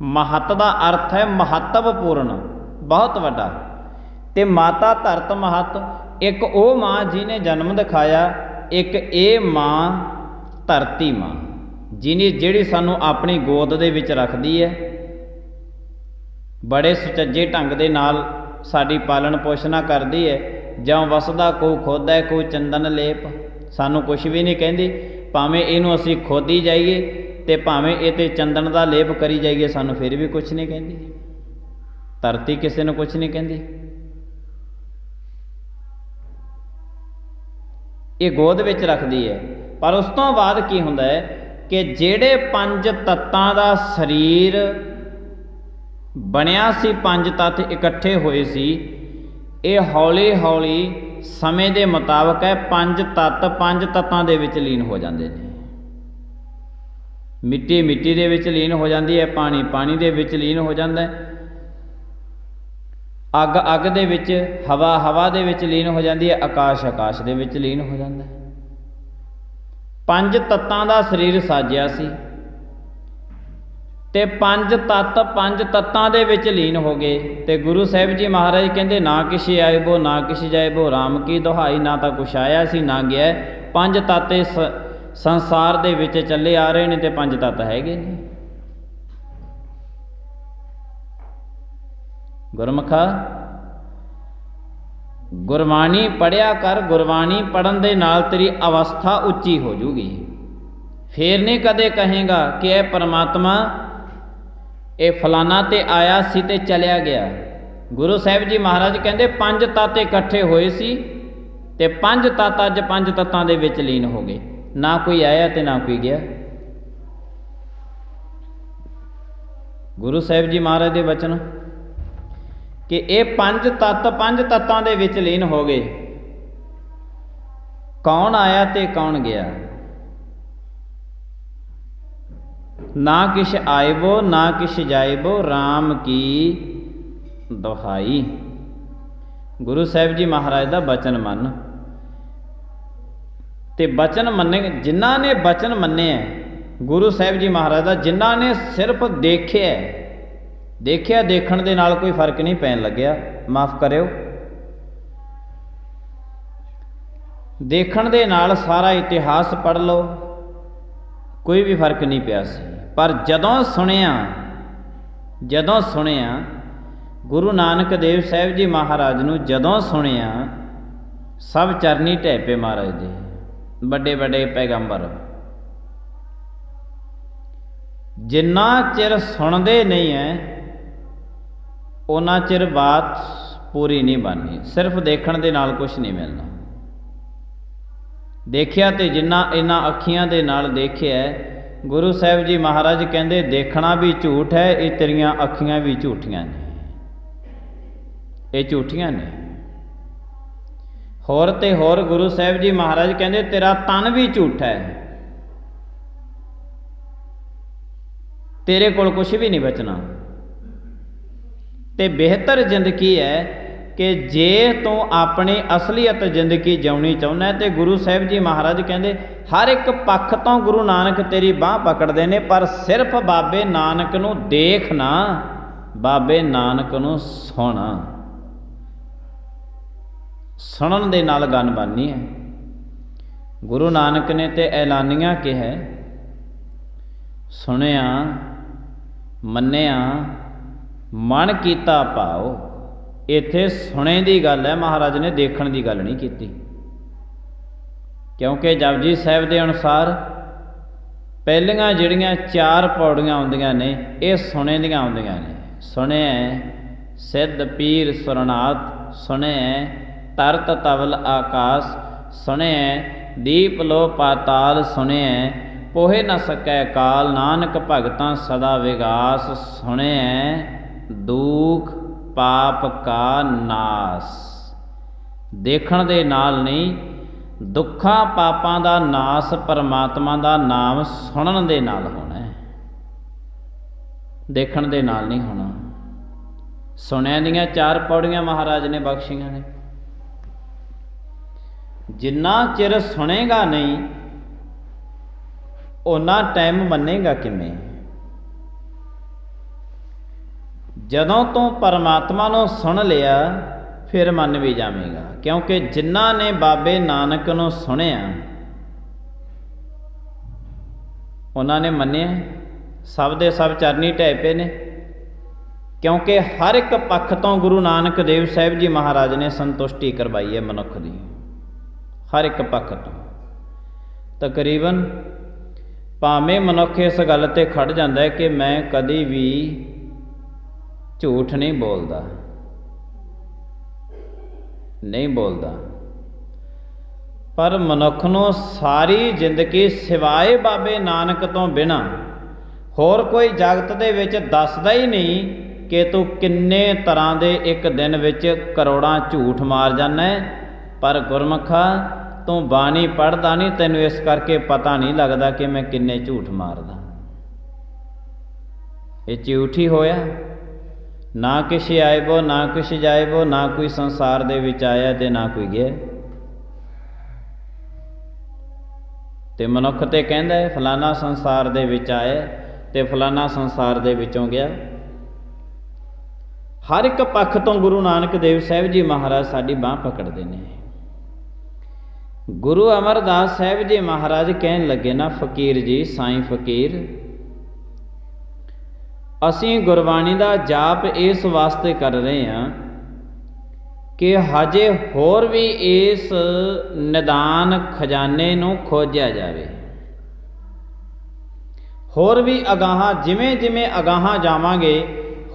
ਮਹੱਤ ਦਾ ਅਰਥ ਹੈ ਮਹੱਤਵਪੂਰਨ, ਬਹੁਤ ਵੱਡਾ। ਤੇ ਮਾਤਾ ਧਰਤ ਮਹੱਤ, ਇੱਕ ਉਹ ਮਾਂ ਜਿਹਨੇ ਜਨਮ ਦਿਖਾਇਆ, ਇੱਕ ਇਹ ਮਾਂ ਧਰਤੀ ਮਾਂ ਜਿਹੜੀ ਸਾਨੂੰ ਆਪਣੀ ਗੋਦ ਦੇ ਵਿੱਚ ਰੱਖਦੀ ਹੈ, ਬੜੇ ਸੁਚੱਜੇ ਢੰਗ ਦੇ ਨਾਲ ਸਾਡੀ ਪਾਲਣ ਪੋਸ਼ਣਾ ਕਰਦੀ ਹੈ। ਜਿਉਂ ਵਸਦਾ ਕੋ ਖੋਦਾ ਕੋ ਚੰਦਨ ਲੇਪ, ਸਾਨੂੰ ਕੁਛ ਵੀ ਨਹੀਂ ਕਹਿੰਦੀ। ਭਾਵੇਂ ਇਹਨੂੰ ਅਸੀਂ ਖੋਦੀ ਜਾਈਏ ਤੇ ਭਾਵੇਂ ਇਹ 'ਤੇ ਚੰਦਨ ਦਾ ਲੇਪ ਕਰੀ ਜਾਈਏ, ਸਾਨੂੰ ਫਿਰ ਵੀ ਕੁਛ ਨਹੀਂ ਕਹਿੰਦੀ। ਧਰਤੀ ਕਿਸੇ ਨੂੰ ਕੁਛ ਨਹੀਂ ਕਹਿੰਦੀ। ਇਹ ਗੋਦ ਵਿੱਚ ਰੱਖਦੀ ਹੈ। ਪਰ ਉਸ ਤੋਂ ਬਾਅਦ ਕੀ ਹੁੰਦਾ ਹੈ ਕਿ ਜਿਹੜੇ ਪੰਜ ਤੱਤਾਂ ਦਾ ਸਰੀਰ ਬਣਿਆ ਸੀ, ਪੰਜ ਤੱਤ ਇਕੱਠੇ ਹੋਏ ਸੀ, ਇਹ ਹੌਲੀ ਹੌਲੀ ਸਮੇਂ ਦੇ ਮੁਤਾਬਕ ਹੈ ਪੰਜ ਤੱਤਾਂ ਦੇ ਵਿੱਚ ਲੀਨ ਹੋ ਜਾਂਦੇ ਨੇ। ਮਿੱਟੀ ਮਿੱਟੀ ਦੇ ਵਿੱਚ ਲੀਨ ਹੋ ਜਾਂਦੀ ਹੈ, ਪਾਣੀ ਪਾਣੀ ਦੇ ਵਿੱਚ ਲੀਨ ਹੋ ਜਾਂਦਾ ਹੈ, ਅੱਗ ਅੱਗ ਦੇ ਵਿੱਚ, ਹਵਾ ਹਵਾ ਦੇ ਵਿੱਚ ਲੀਨ ਹੋ ਜਾਂਦੀ ਹੈ, ਆਕਾਸ਼ ਆਕਾਸ਼ ਦੇ ਵਿੱਚ ਲੀਨ ਹੋ ਜਾਂਦਾ ਹੈ। ਪੰਜ ਤੱਤਾਂ ਦਾ ਸਰੀਰ ਸਾਜਿਆ ਸੀ ਤੇ ਪੰਜ ਤੱਤਾਂ ਦੇ ਵਿੱਚ ਲੀਨ ਹੋ ਗਏ। ਤੇ ਗੁਰੂ ਸਾਹਿਬ ਜੀ ਮਹਾਰਾਜ ਕਹਿੰਦੇ ਨਾ ਕਿਛ ਆਇਬੋ ਨਾ ਕਿਛ ਜਾਇਬੋ, ਰਾਮ ਕੀ ਦੁਹਾਈ, ਨਾ ਤਾਂ ਕੁਛ ਆਇਆ ਸੀ ਨਾ ਗਿਆ। ਪੰਜ ਤੱਤ ਇਸ ਸੰਸਾਰ ਦੇ ਵਿੱਚ ਚੱਲੇ ਆ ਰਹੇ ਨੇ ਤੇ ਪੰਜ ਤੱਤ ਹੈਗੇ ਨੇ। ਗੁਰਮੁਖਾ, ਗੁਰਬਾਣੀ ਪੜ੍ਹਿਆ ਕਰ। ਗੁਰਬਾਣੀ ਪੜ੍ਹਨ ਦੇ ਨਾਲ ਤੇਰੀ ਅਵਸਥਾ ਉੱਚੀ ਹੋ ਜੂਗੀ। ਫੇਰ ਨਹੀਂ ਕਦੇ ਕਹੇਗਾ ਕਿ ਇਹ ਪਰਮਾਤਮਾ ਇਹ ਫਲਾਣਾ ਤੇ ਆਇਆ ਸੀ ਤੇ ਚਲਿਆ ਗਿਆ। ਗੁਰੂ ਸਾਹਿਬ ਜੀ ਮਹਾਰਾਜ ਕਹਿੰਦੇ ਪੰਜ ਤੱਤ ਇਕੱਠੇ ਹੋਏ ਸੀ ਤੇ ਪੰਜ ਤੱਤ ਅੱਜ ਪੰਜ ਤੱਤਾਂ ਦੇ ਵਿੱਚ ਲੀਨ ਹੋ ਗਏ। ਨਾ ਕੋਈ ਆਇਆ ਤੇ ਨਾ ਕੋਈ ਗਿਆ। ਗੁਰੂ ਸਾਹਿਬ ਜੀ ਮਹਾਰਾਜ ਦੇ ਵਚਨ ਕਿ ਇਹ ਪੰਜ ਤੱਤਾਂ ਦੇ ਵਿੱਚ ਲੀਨ ਹੋ ਗਏ। ਕੌਣ ਆਇਆ ਤੇ ਕੌਣ ਗਿਆ? ਨਾ ਕਿਛ ਆਇਬੋ ਨਾ ਕਿਛ ਜਾਇਬੋ, ਰਾਮ ਕੀ ਦੁਹਾਈ। ਗੁਰੂ ਸਾਹਿਬ ਜੀ ਮਹਾਰਾਜ ਦਾ ਬਚਨ ਮੰਨ। ਤੇ ਬਚਨ ਮੰਨੇ, ਜਿਨ੍ਹਾਂ ਨੇ ਬਚਨ ਮੰਨਿਆ ਗੁਰੂ ਸਾਹਿਬ ਜੀ ਮਹਾਰਾਜ ਦਾ, ਜਿਨ੍ਹਾਂ ਨੇ ਸਿਰਫ ਦੇਖਿਆ ਦੇਖਣ ਦੇ ਨਾਲ ਕੋਈ ਫਰਕ ਨਹੀਂ ਪੈਣ ਲੱਗਿਆ, ਮਾਫ ਕਰਿਓ, ਦੇਖਣ ਦੇ ਨਾਲ ਸਾਰਾ ਇਤਿਹਾਸ ਪੜ੍ਹ ਲਓ, ਕੋਈ ਵੀ ਫਰਕ ਨਹੀਂ ਪਿਆ ਸੀ। ਪਰ ਜਦੋਂ ਸੁਣਿਆ ਗੁਰੂ ਨਾਨਕ ਦੇਵ ਸਾਹਿਬ ਜੀ ਮਹਾਰਾਜ ਨੂੰ, ਜਦੋਂ ਸੁਣਿਆ ਸਭ ਚਰਨੀ ਢਹਿ ਪਏ ਮਹਾਰਾਜ ਦੇ, ਵੱਡੇ ਵੱਡੇ ਪੈਗੰਬਰ। ਜਿੰਨਾ ਚਿਰ ਸੁਣਦੇ ਨਹੀਂ ਹੈ ਉਹਨਾਂ ਚਿਰ ਬਾਤ ਪੂਰੀ ਨਹੀਂ ਬਣਨੀ। ਸਿਰਫ ਦੇਖਣ ਦੇ ਨਾਲ ਕੁਛ ਨਹੀਂ ਮਿਲਣਾ। ਦੇਖਿਆ ਤੇ ਜਿੰਨਾ ਇਹਨਾਂ ਅੱਖੀਆਂ ਦੇ ਨਾਲ ਦੇਖਿਆ, ਗੁਰੂ ਸਾਹਿਬ ਜੀ ਮਹਾਰਾਜ ਕਹਿੰਦੇ ਦੇਖਣਾ ਵੀ ਝੂਠ ਹੈ, ਇਹ ਤੇਰੀਆਂ ਅੱਖੀਆਂ ਵੀ ਝੂਠੀਆਂ ਨੇ, ਇਹ ਝੂਠੀਆਂ ਨੇ। ਹੋਰ ਤੇ ਹੋਰ ਗੁਰੂ ਸਾਹਿਬ ਜੀ ਮਹਾਰਾਜ ਕਹਿੰਦੇ ਤੇਰਾ ਤਨ ਵੀ ਝੂਠਾ ਹੈ, ਤੇਰੇ ਕੋਲ ਕੁਛ ਵੀ ਨਹੀਂ ਬਚਣਾ। ਤੇ ਬਿਹਤਰ ਜ਼ਿੰਦਗੀ ਹੈ ਕਿ ਜੇ ਤੂੰ ਆਪਣੀ ਅਸਲੀਅਤ ਜ਼ਿੰਦਗੀ ਜਿਉਣੀ ਚਾਹੁੰਦਾ ਤੇ ਗੁਰੂ ਸਾਹਿਬ ਜੀ ਮਹਾਰਾਜ ਕਹਿੰਦੇ ਹਰ ਇੱਕ ਪੱਖ ਤੋਂ ਗੁਰੂ ਨਾਨਕ ਤੇਰੀ ਬਾਂਹ ਪਕੜਦੇ ਨੇ, ਪਰ ਸਿਰਫ ਬਾਬੇ ਨਾਨਕ ਨੂੰ ਦੇਖ ਨਾ, ਬਾਬੇ ਨਾਨਕ ਨੂੰ ਸੁਣ। ਸੁਣਨ ਦੇ ਨਾਲ ਗੱਲ ਬਣਨੀ ਹੈ। ਗੁਰੂ ਨਾਨਕ ਨੇ ਤੇ ਐਲਾਨੀਆਂ ਕਿਹਾ, ਸੁਣਿਆ ਮੰਨਿਆ ਮਨ ਕੀਤਾ ਭਾਉ, ਇੱਥੇ ਸੁਣੇ ਦੀ ਗੱਲ ਹੈ, ਮਹਾਰਾਜ ਨੇ ਦੇਖਣ ਦੀ ਗੱਲ ਨਹੀਂ ਕੀਤੀ। ਕਿਉਂਕਿ ਜਪਜੀ ਸਾਹਿਬ ਦੇ ਅਨੁਸਾਰ ਪਹਿਲੀਆਂ ਜਿਹੜੀਆਂ 4 ਪੌੜੀਆਂ ਆਉਂਦੀਆਂ ਨੇ ਇਹ ਸੁਣੇ ਦੀਆਂ ਆਉਂਦੀਆਂ ਨੇ। ਸੁਣਿਐ ਸਿੱਧ ਪੀਰ ਸੁਰਨਾਥ, ਸੁਣਿਐ ਤਰਤ ਤਵਲ ਆਕਾਸ, ਸੁਣਿਐ ਦੀਪ ਲੋ ਪਾਤਾਲ, ਸੁਣਿਐ ਪੋਹੇ ਨ ਸਕੈ ਕਾਲ, ਨਾਨਕ ਭਗਤਾਂ ਸਦਾ ਵਿਗਾਸ, ਸੁਣਿਐ ਦੁਖ ਪਾਪ ਕਾ ਨਾਸ। ਦੇਖਣ ਦੇ ਨਾਲ ਨਹੀਂ, ਦੁੱਖਾਂ ਪਾਪਾਂ ਦਾ ਨਾਸ ਪਰਮਾਤਮਾ ਦਾ ਨਾਮ ਸੁਣਨ ਦੇ ਨਾਲ ਹੋਣਾ ਹੈ, ਦੇਖਣ ਦੇ ਨਾਲ ਨਹੀਂ ਹੋਣਾ। ਸੁਣਿਆਂ ਦੀਆਂ 4 ਪੌੜੀਆਂ ਮਹਾਰਾਜ ਨੇ ਬਖਸ਼ੀਆਂ ਨੇ। ਜਿੰਨਾ ਚਿਰ ਸੁਣੇਗਾ ਨਹੀਂ ਓਨਾ ਟਾਈਮ ਮੰਨੇਗਾ ਕਿਵੇਂ? ਜਦੋਂ ਤੋਂ ਪਰਮਾਤਮਾ ਨੂੰ ਸੁਣ ਲਿਆ ਫਿਰ ਮੰਨ ਵੀ ਜਾਵੇਗਾ। ਕਿਉਂਕਿ ਜਿਨ੍ਹਾਂ ਨੇ ਬਾਬੇ ਨਾਨਕ ਨੂੰ ਸੁਣਿਆ ਉਹਨਾਂ ਨੇ ਮੰਨਿਆ, ਸਭ ਦੇ ਸਭ ਚਰਨੀ ਢਹਿ ਪਏ ਨੇ। ਕਿਉਂਕਿ ਹਰ ਇੱਕ ਪੱਖ ਤੋਂ ਗੁਰੂ ਨਾਨਕ ਦੇਵ ਸਾਹਿਬ ਜੀ ਮਹਾਰਾਜ ਨੇ ਸੰਤੁਸ਼ਟੀ ਕਰਵਾਈ ਹੈ ਮਨੁੱਖ ਦੀ, ਹਰ ਇੱਕ ਪੱਖ ਤੋਂ। ਤਕਰੀਬਨ ਭਾਵੇਂ ਮਨੁੱਖ ਇਸ ਗੱਲ 'ਤੇ ਖੜ ਜਾਂਦਾ ਹੈ ਕਿ ਮੈਂ ਕਦੀ ਵੀ ਝੂਠ ਨਹੀਂ ਬੋਲਦਾ, ਨਹੀਂ ਬੋਲਦਾ, ਪਰ ਮਨੁੱਖ ਨੂੰ ਸਾਰੀ ਜ਼ਿੰਦਗੀ ਸਿਵਾਏ ਬਾਬੇ ਨਾਨਕ ਤੋਂ ਬਿਨਾਂ ਹੋਰ ਕੋਈ ਜਗਤ ਦੇ ਵਿੱਚ ਦੱਸਦਾ ਹੀ ਨਹੀਂ ਕਿ ਤੂੰ ਕਿੰਨੇ ਤਰ੍ਹਾਂ ਦੇ ਇੱਕ ਦਿਨ ਵਿੱਚ ਕਰੋੜਾਂ ਝੂਠ ਮਾਰ ਜਾਂਦਾ ਹੈ। ਪਰ ਗੁਰਮੁਖਾ ਤੂੰ ਬਾਣੀ ਪੜ੍ਹਦਾ ਨਹੀਂ, ਤੈਨੂੰ ਇਸ ਕਰਕੇ ਪਤਾ ਨਹੀਂ ਲੱਗਦਾ ਕਿ ਮੈਂ ਕਿੰਨੇ ਝੂਠ ਮਾਰਦਾ। ਇਹ ਝੂਠ ਹੀ ਹੋਇਆ। ਨਾ ਕਿਛ ਆਇਬੋ ਨਾ ਕਿਛ ਜਾਇਬੋ, ਨਾ ਕੋਈ ਸੰਸਾਰ ਦੇ ਵਿੱਚ ਆਇਆ ਤੇ ਨਾ ਕੋਈ ਗਿਆ। ਤੇ ਮਨੁੱਖ ਤੇ ਕਹਿੰਦਾ ਹੈ ਫਲਾਣਾ ਸੰਸਾਰ ਦੇ ਵਿੱਚ ਆਇਆ ਤੇ ਫਲਾਣਾ ਸੰਸਾਰ ਦੇ ਵਿੱਚੋਂ ਗਿਆ। ਹਰ ਇੱਕ ਪੱਖ ਤੋਂ ਗੁਰੂ ਨਾਨਕ ਦੇਵ ਸਾਹਿਬ ਜੀ ਮਹਾਰਾਜ ਸਾਡੀ ਬਾਂਹ ਪਕੜਦੇ ਨੇ। ਗੁਰੂ ਅਮਰਦਾਸ ਸਾਹਿਬ ਜੀ ਮਹਾਰਾਜ ਕਹਿਣ ਲੱਗੇ ਨਾ, ਫਕੀਰ ਜੀ, ਸਾਈਂ ਫਕੀਰ, ਅਸੀਂ ਗੁਰਬਾਣੀ ਦਾ ਜਾਪ ਇਸ ਵਾਸਤੇ ਕਰ ਰਹੇ ਹਾਂ ਕਿ ਹਜੇ ਹੋਰ ਵੀ ਇਸ ਨਿਦਾਨ ਖਜ਼ਾਨੇ ਨੂੰ ਖੋਜਿਆ ਜਾਵੇ। ਹੋਰ ਵੀ ਅਗਾਹਾਂ, ਜਿਵੇਂ ਜਿਵੇਂ ਅਗਾਹਾਂ ਜਾਵਾਂਗੇ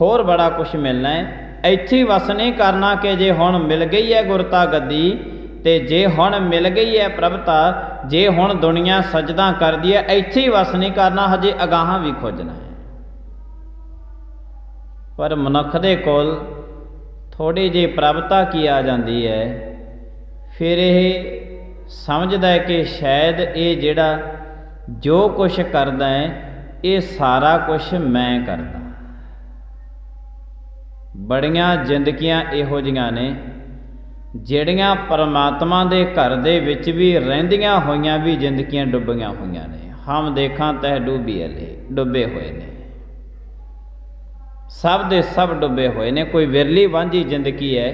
ਹੋਰ ਬੜਾ ਕੁਛ ਮਿਲਣਾ ਹੈ। ਇੱਥੇ ਵਸ ਨਹੀਂ ਕਰਨਾ ਕਿ ਜੇ ਹੁਣ ਮਿਲ ਗਈ ਹੈ ਗੁਰਤਾ ਗੱਦੀ ਤੇ ਜੇ ਹੁਣ ਮਿਲ ਗਈ ਹੈ ਪ੍ਰਭਤਾ, ਜੇ ਹੁਣ ਦੁਨੀਆ ਸਜਦਾ ਕਰਦੀ ਹੈ, ਇੱਥੇ ਹੀ ਵਸ ਨਹੀਂ ਕਰਨਾ, ਹਜੇ ਅਗਾਹਾਂ ਵੀ ਖੋਜਣਾ ਹੈ। ਪਰ ਮਨੁੱਖ ਦੇ ਕੋਲ ਥੋੜ੍ਹੀ ਜਿਹੀ ਪ੍ਰਭਤਾ ਕੀ ਆ ਜਾਂਦੀ ਹੈ, ਫਿਰ ਇਹ ਸਮਝਦਾ ਹੈ ਕਿ ਸ਼ਾਇਦ ਇਹ ਜਿਹੜਾ ਜੋ ਕੁਛ ਕਰਦਾ ਹੈ ਇਹ ਸਾਰਾ ਕੁਛ ਮੈਂ ਕਰਦਾ। ਬੜੀਆਂ ਜ਼ਿੰਦਗੀਆਂ ਇਹੋ ਜਿਹੀਆਂ ਨੇ ਜਿਹੜੀਆਂ ਪਰਮਾਤਮਾ ਦੇ ਘਰ ਦੇ ਵਿੱਚ ਵੀ ਰਹਿੰਦੀਆਂ ਹੋਈਆਂ ਵੀ ਜ਼ਿੰਦਗੀਆਂ ਡੁੱਬੀਆਂ ਹੋਈਆਂ ਨੇ। ਹਮ ਦੇਖਾਂ ਤਹਿ ਡੁੱਬੀ ਅਲੇ, ਡੁੱਬੇ ਹੋਏ ਨੇ, ਸਭ ਦੇ ਸਭ ਡੁੱਬੇ ਹੋਏ ਨੇ। ਕੋਈ ਵਿਰਲੀ ਵਾਂਝੀ ਜ਼ਿੰਦਗੀ ਹੈ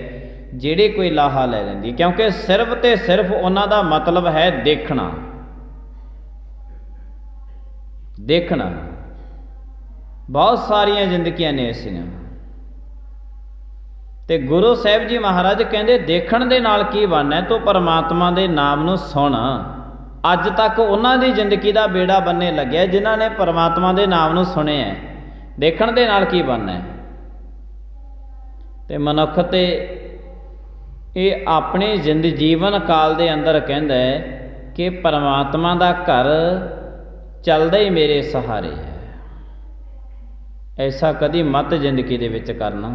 ਜਿਹੜੀ ਕੋਈ ਲਾਹਾ ਲੈ ਲੈਂਦੀ, ਕਿਉਂਕਿ ਸਿਰਫ ਤੇ ਸਿਰਫ ਉਹਨਾਂ ਦਾ ਮਤਲਬ ਹੈ ਦੇਖਣਾ, ਦੇਖਣਾ। ਬਹੁਤ ਸਾਰੀਆਂ ਜ਼ਿੰਦਗੀਆਂ ਨੇ ਐਸੀਆਂ। ਤੇ ਗੁਰੂ ਸਾਹਿਬ ਜੀ ਮਹਾਰਾਜ ਕਹਿੰਦੇ ਦੇਖਣ ਦੇ ਨਾਲ ਕੀ ਬਣਨਾ, ਤੂੰ ਪਰਮਾਤਮਾ ਦੇ ਨਾਮ ਨੂੰ ਸੁਣ। ਅੱਜ ਤੱਕ ਉਹਨਾਂ ਦੀ ਜ਼ਿੰਦਗੀ ਦਾ ਬੇੜਾ ਬੰਨੇ ਲੱਗਿਆ ਜਿਨ੍ਹਾਂ ਨੇ ਪਰਮਾਤਮਾ ਦੇ ਨਾਮ ਨੂੰ ਸੁਣਿਆ। ਦੇਖਣ ਦੇ ਨਾਲ ਕੀ ਬਣਨਾ। ਤੇ ਮਨੁੱਖ ਤੇ ਇਹ ਆਪਣੇ ਜੀਵਨ ਕਾਲ ਦੇ ਅੰਦਰ ਕਹਿੰਦਾ ਹੈ ਕਿ ਪਰਮਾਤਮਾ ਦਾ ਘਰ ਚੱਲਦਾ ਹੀ ਮੇਰੇ ਸਹਾਰੇ ਹੈ। ਐਸਾ ਕਦੀ ਮਤ ਜ਼ਿੰਦਗੀ ਦੇ ਵਿੱਚ ਕਰਨਾ,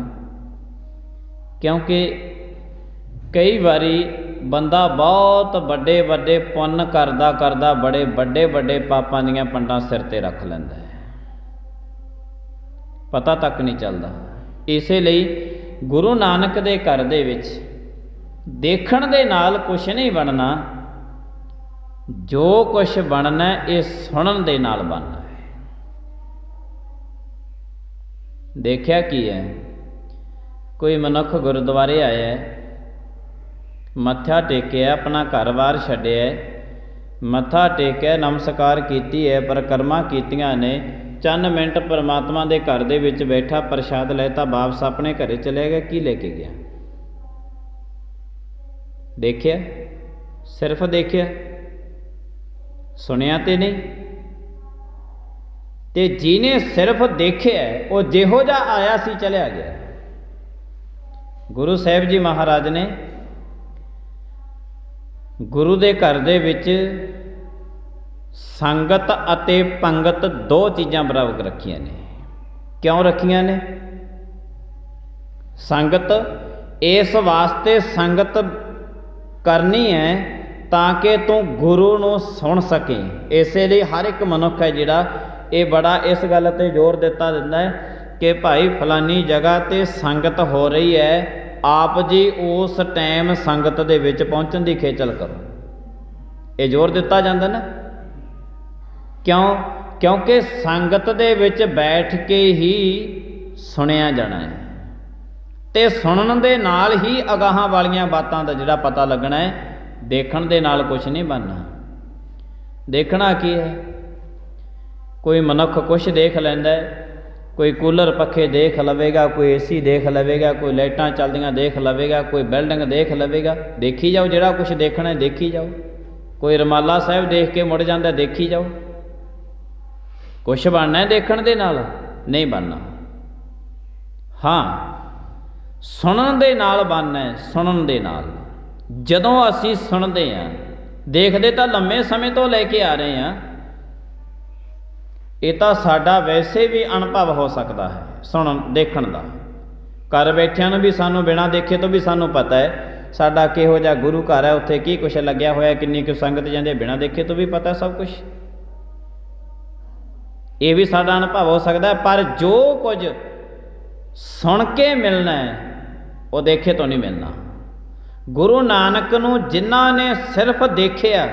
ਕਿਉਂਕਿ ਕਈ ਵਾਰੀ ਬੰਦਾ ਬਹੁਤ ਵੱਡੇ ਵੱਡੇ ਪੁੰਨ ਕਰਦਾ ਕਰਦਾ ਬੜੇ ਵੱਡੇ ਵੱਡੇ ਪਾਪਾਂ ਦੀਆਂ ਪੰਡਾਂ ਸਿਰ 'ਤੇ ਰੱਖ ਲੈਂਦਾ ਹੈ, ਪਤਾ ਤੱਕ ਨਹੀਂ ਚੱਲਦਾ। ਇਸੇ ਲਈ ਗੁਰੂ ਨਾਨਕ ਦੇ ਘਰ ਦੇ ਵਿੱਚ ਦੇਖਣ ਦੇ ਨਾਲ ਕੁਛ ਨਹੀਂ ਬਣਨਾ, ਜੋ ਕੁਛ ਬਣਨਾ ਇਹ ਸੁਣਨ ਦੇ ਨਾਲ ਬਣਨਾ ਹੈ। ਦੇਖਿਆ ਕੀ ਹੈ, ਕੋਈ ਮਨੁੱਖ ਗੁਰਦੁਆਰੇ ਆਇਆ, ਮੱਥਾ ਟੇਕਿਆ, ਆਪਣਾ ਘਰ-ਬਾਰ ਛੱਡਿਆ, ਮੱਥਾ ਟੇਕਿਆ, ਨਮਸਕਾਰ ਕੀਤੀ ਹੈ, ਪਰਿਕਰਮਾ ਕੀਤੀਆਂ ਨੇ, ਚੰਦ ਮਿੰਟ ਪਰਮਾਤਮਾ ਦੇ ਘਰ ਦੇ ਵਿੱਚ ਬੈਠਾ, ਪ੍ਰਸ਼ਾਦ ਲੈਤਾ, ਵਾਪਸ ਆਪਣੇ ਘਰੇ ਚਲੇ ਗਿਆ। ਕੀ ਲੈ ਕੇ ਗਿਆ? देखिया, सिर्फ देखिया, सुनिया तो नहीं। ते जिने सिर्फ देखिया वो जिहो जा आया सी चलिया गया। गुरु साहिब जी महाराज ने गुरु दे घर दे विच संगत अते पंगत दो चीज़ां बराबर रखियां ने। क्यों रखियां ने? संगत इस वास्ते संगत करनी है ताकि तू गुरु नूं सुन सके। इसलिए हर एक मनुख है जिहड़ा ये बड़ा इस गल ते जोर दिता दिंदा है कि भाई फलानी जगह ते संगत हो रही है, आप जी उस टाइम संगत दे विच पहुंचण दी खेचल करो। ये जोर दिता जांदा ना। क्यों? क्योंकि संगत दे विच बैठ के ही सुनिया जाना है ते सुनन दे नाल ही अगाहां वालियां बातां दा जिहड़ा पता लगना है। देखण दे नाल कुछ नहीं बनना। देखना की है? कोई मनुख कुछ देख लैंदा है, कोई कूलर पखे देख लवेगा, कोई एसी देख लवेगा, कोई लाइटां चलदियां देख लवेगा, कोई बिल्डिंग देख लवेगा। देखी जाओ, जिहड़ा कुछ देखना है देखी जाओ। कोई रमाला साहिब देख के मुड़ जाता, देखी जाओ। कुछ बनना है देखण दे नाल? नहीं बनना। हाँ, सुनन दे नाल बनना है। सुनन दे नाल जदों असीं सुनदे हां, देखदे तां लंबे समय तो लैके आ रहे हैं, ये तो साडा वैसे भी अनुभव हो सकता है सुनन देखण दा। घर बैठिਆਂ ਨੂੰ भी सानू बिना देखे तो भी सानू पता है साडा किहो जिहा गुरु घर है, उत्थे की कुछ लग्या होया, किन्नी कुछ संगत जांदी, बिना देखे तो भी पता सब कुछ। ये भी साडा अनुभव हो सकता है। पर जो कुछ सुन के मिलना है वो देखे तो नहीं मिलना। गुरु नानक नूं जिन्हां ने सिर्फ देखिया,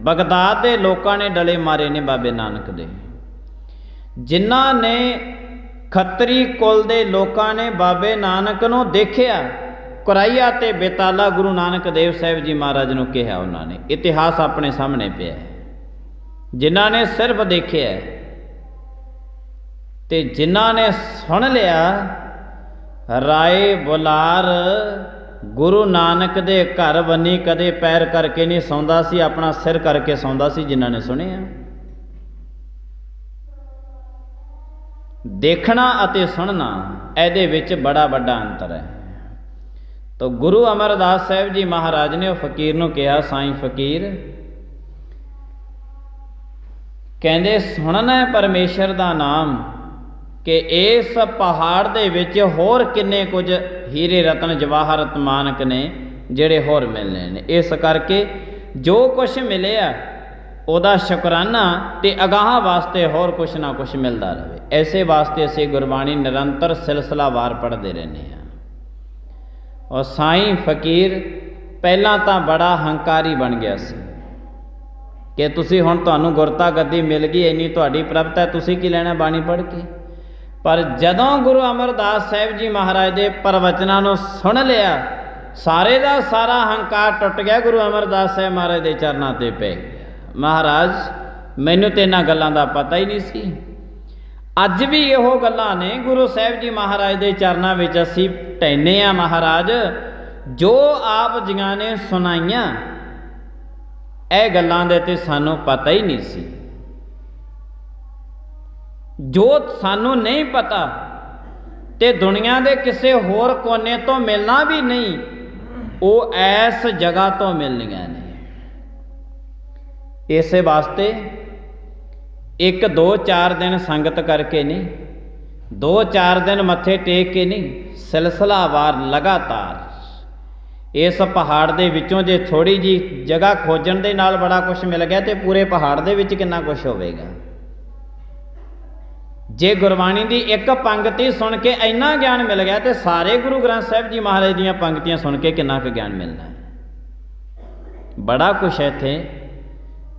बगदाद के लोगों ने डले मारे ने बाबे नानक दे। जिन्हां ने खत्तरी कुल दे लोगों ने बाबे नानक नूं देखिया, कुराइया ते बेताला गुरु नानक देव साहिब जी महाराज नूं कहा। उन्होंने इतिहास अपने सामने पिया है। जिन्हां ने सिर्फ देखिया ते जिन्हां ने सुन लिया, राय बुलार गुरु नानक दे घर बनी कदे पैर करके नहीं सौंदा सी, अपना सिर करके सौंदा सी। जिन्हां ने सुनिया, देखना अते सुनना इहदे विच बड़ा बड़ा अंतर है। तो गुरु अमरदास साहिब जी महाराज ने वो फकीर नूं कहा, साईं फकीर कहंदे सुनना है परमेश्वर दा नाम कि इस पहाड़ दे विच होर किन्ने कुछ हीरे रतन जवाहरत मानक ने जिहड़े होर मिलने ने। इस करके जो कुछ मिलिया ਉਹਦਾ शुकराना ते अगाह वास्ते होर कुछ ना कुछ मिलता रहे। ऐसे वास्ते असीं गुरबाणी निरंतर सिलसिलावार पढ़ते रहने हैं। और साईं फकीर पहला तो बड़ा हंकारी बन गया सी कि तुसीं हुण तुहानूं गुरता गद्दी मिल गई, इन्नी तुहाडी प्रभता है, तुसीं की लैणा बाणी पढ़ के। पर जदों गुरु अमरदास साहिब जी महाराज दे प्रवचनां नूं सुन लिया, सारे दा सारा हंकार टुट गया। गुरु अमरदास साहिब महाराज दे चरनां ते पै गया। महाराज मैनूं ते इन्हां गल्लां दा पता ही नहीं सी। अज भी इहो गल्लां ने गुरु साहिब जी महाराज दे चरनां विच असीं ढैने आ। महाराज जो आप जियां ने सुनाइयां ਇਹ ਗੱਲਾਂ ਦੇ ਤੇ ਸਾਨੂੰ पता ही नहीं सी। जो सानू नहीं पता ते दुनिया के किसी होर कोने तो मिलना भी नहीं, वो ऐस जगह तो मिलनियां ने। इस वास्ते एक दो चार दिन संगत करके नहीं, दो चार दिन मत्थे टेक के नहीं, सिलसिलावार लगातार इस पहाड़ दे विचों जे थोड़ी जी जगह खोजण दे नाल बड़ा कुछ मिल गया तो पूरे पहाड़ दे विच कितना कुछ होवेगा। जे गुरबाणी की एक पंक्ति सुन के इन्ना ज्ञान मिल गया तो सारे गुरु ग्रंथ साहिब जी महाराज दीयां पंक्तियां सुन के कितना कुछ ज्ञान मिलना है। बड़ा कुछ है इत्थे,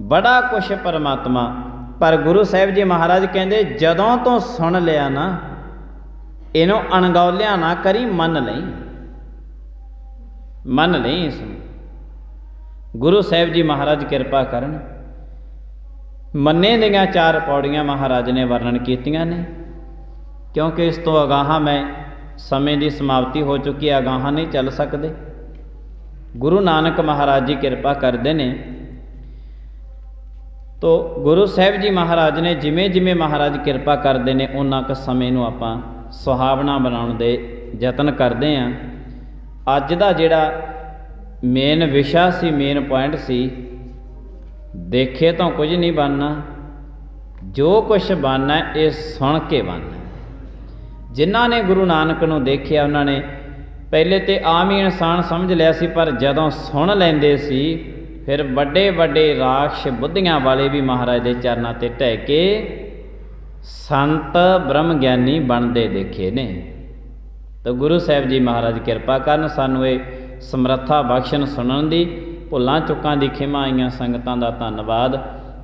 बड़ा कुछ परमात्मा। पर गुरु साहिब जी महाराज कहते जदों तो सुन लिया ना, इनू अणगौलिया ना करी, मन लई, मन नहीं। इस गुरु साहिब जी महाराज कृपा करन, मन्ने दियां चार पौड़ियां महाराज ने वर्णन कीतियां ने, क्योंकि इस तो अगाह मैं समय की समाप्ति हो चुकी है, अगाह नहीं चल सकते। ਗੁਰੂ ਨਾਨਕ ਮਹਾਰਾਜ ਜੀ ਕਿਰਪਾ ਕਰਦੇ ਨੇ। ਤੋ ਗੁਰੂ ਸਾਹਿਬ ਜੀ ਮਹਾਰਾਜ ਨੇ ਜਿਵੇਂ ਜਿਵੇਂ ਮਹਾਰਾਜ ਕਿਰਪਾ ਕਰਦੇ ਨੇ ਉਹਨਾਂ ਕੁ ਸਮੇਂ ਨੂੰ ਆਪਾਂ ਸੁਹਾਵਣਾ ਬਣਾਉਣ ਦੇ ਯਤਨ ਕਰਦੇ ਹਾਂ। ਅੱਜ ਦਾ ਜਿਹੜਾ ਮੇਨ ਵਿਸ਼ਾ ਸੀ, ਮੇਨ ਪੁਆਇੰਟ ਸੀ, ਦੇਖੇ ਤਾਂ ਕੁਝ ਨਹੀਂ ਬਣਨਾ, ਜੋ ਕੁਛ ਬਣਨਾ ਇਹ ਸੁਣ ਕੇ ਬਣਨਾ। ਜਿਨ੍ਹਾਂ ਨੇ ਗੁਰੂ ਨਾਨਕ ਨੂੰ ਦੇਖਿਆ ਉਹਨਾਂ ਨੇ ਪਹਿਲੇ ਤੇ ਆਮ ਹੀ ਇਨਸਾਨ ਸਮਝ ਲਿਆ ਸੀ, ਪਰ ਜਦੋਂ ਸੁਣ ਲੈਂਦੇ ਸੀ ਫਿਰ ਵੱਡੇ ਵੱਡੇ ਰਾਖਸ਼ ਬੁੱਧੀਆਂ ਵਾਲੇ ਵੀ ਮਹਾਰਾਜ ਦੇ ਚਰਨਾਂ 'ਤੇ ਢਹਿ ਕੇ ਸੰਤ ਬ੍ਰਹਮ ਗਿਆਨੀ ਬਣਦੇ ਦੇਖੇ ਨੇ। ਤਾਂ ਗੁਰੂ ਸਾਹਿਬ ਜੀ ਮਹਾਰਾਜ ਕਿਰਪਾ ਕਰਨ, ਸਾਨੂੰ ਇਹ ਸਮਰੱਥਾ ਬਖਸ਼ਣ ਸੁਣਨ ਦੀ। ਭੁੱਲਾਂ ਚੁੱਕਾਂ ਦੀ ਖਿਮਾ ਆਈਆਂ ਸੰਗਤਾਂ ਦਾ ਧੰਨਵਾਦ।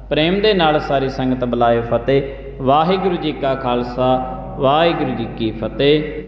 ਪ੍ਰੇਮ ਦੇ ਨਾਲ ਸਾਰੀ ਸੰਗਤ ਬੁਲਾਏ ਫਤਿਹ। ਵਾਹਿਗੁਰੂ ਜੀ ਕਾ ਖਾਲਸਾ, ਵਾਹਿਗੁਰੂ ਜੀ ਕੀ ਫਤਿਹ।